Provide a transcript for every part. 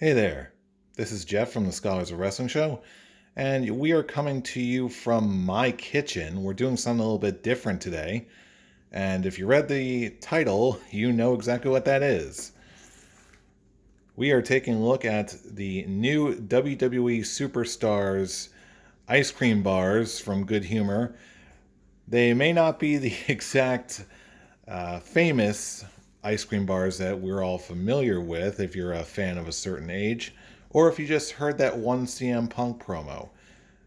Hey there, this is Jeff from the Scholars of Wrestling Show, and we are coming to you from my kitchen. We're doing something a little bit different today, and if you read the title, you know exactly what that is. We are taking a look at the new WWE Superstars ice cream bars from Good Humor. They may not be the exact famous ice cream bars that we're all familiar with if you're a fan of a certain age, or if you just heard that one CM Punk promo.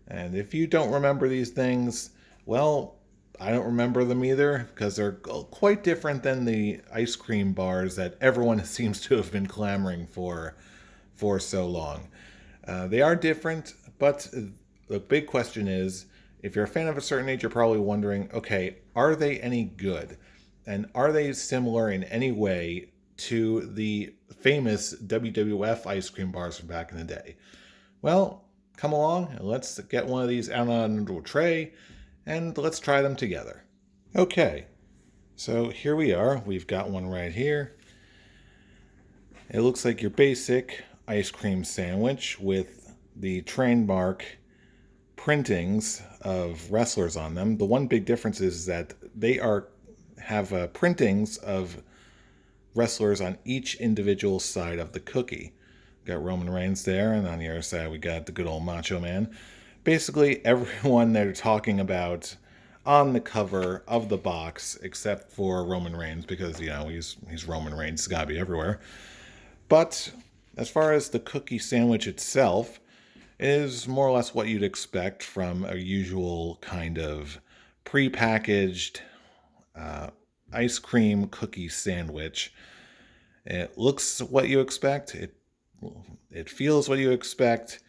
And if you don't remember these things, well, I don't remember them either because they're quite different than the ice cream bars that everyone seems to have been clamoring for so long. They are different, but the big question is if you're a fan of a certain age, you're probably wondering, okay, are they any good? And are they similar in any way to the famous WWF ice cream bars from back in the day? Well, come along and let's get one of these out onto a tray and let's try them together. Okay, so here we are. We've got one right here. It looks like your basic ice cream sandwich with the trademark printings of wrestlers on them. The one big difference is that they have printings of wrestlers on each individual side of the cookie. Got Roman Reigns there, and on the other side we got the good old Macho Man. Basically, everyone they're talking about on the cover of the box, except for Roman Reigns, because he's Roman Reigns, it's gotta be everywhere. But as far as the cookie sandwich itself, it is more or less what you'd expect from a usual kind of pre-packaged ice cream cookie sandwich. It looks what you expect. It feels what you expect.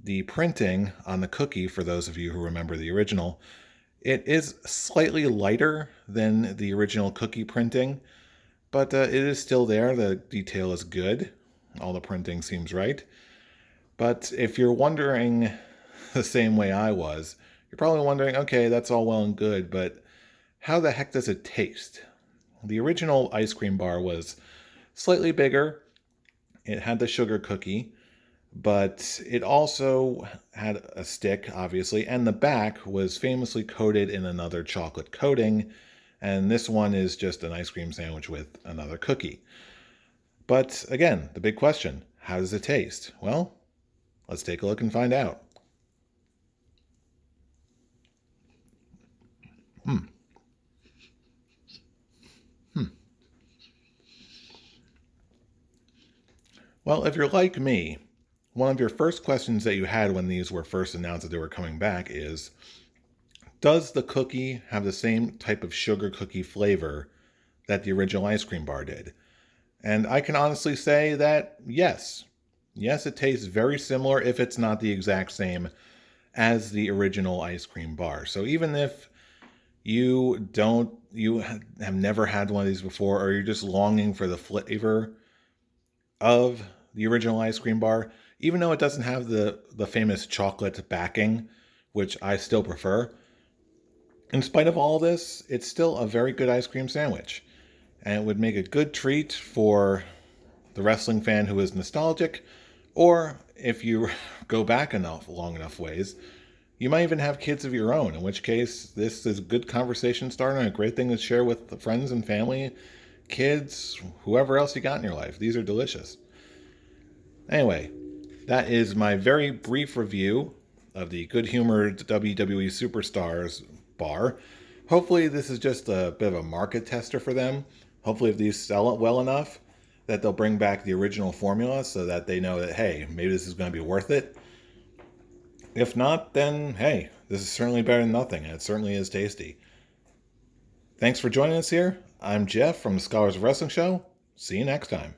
The printing on the cookie, for those of you who remember the original, it is slightly lighter than the original cookie printing, but it is still there. The detail is good. All the printing seems right. But if you're wondering the same way I was, you're probably wondering, okay, that's all well and good, but how the heck does it taste? The original ice cream bar was slightly bigger. It had the sugar cookie, but it also had a stick, obviously, and the back was famously coated in another chocolate coating, and this one is just an ice cream sandwich with another cookie. But again, the big question, how does it taste? Well, let's take a look and find out. Hmm. Well, if you're like me, one of your first questions that you had when these were first announced that they were coming back is, does the cookie have the same type of sugar cookie flavor that the original ice cream bar did? And I can honestly say that yes. Yes, it tastes very similar if it's not the exact same as the original ice cream bar. So even if you have never had one of these before, or you're just longing for the flavor of the original ice cream bar, even though it doesn't have the famous chocolate backing, which I still prefer, in spite of all this, it's still a very good ice cream sandwich. And it would make a good treat for the wrestling fan who is nostalgic, or if you go back long enough ways, you might even have kids of your own, in which case this is a good conversation starter and a great thing to share with friends and family, kids, whoever else you got in your life. These are delicious. Anyway, that is my very brief review of the Good Humored WWE Superstars bar. Hopefully this is just a bit of a market tester for them. Hopefully if these sell it well enough that they'll bring back the original formula so that they know that, hey, maybe this is going to be worth it. If not, then hey, this is certainly better than nothing, and it certainly is tasty. Thanks for joining us here. I'm Jeff from the Scholars of Wrestling Show. See you next time.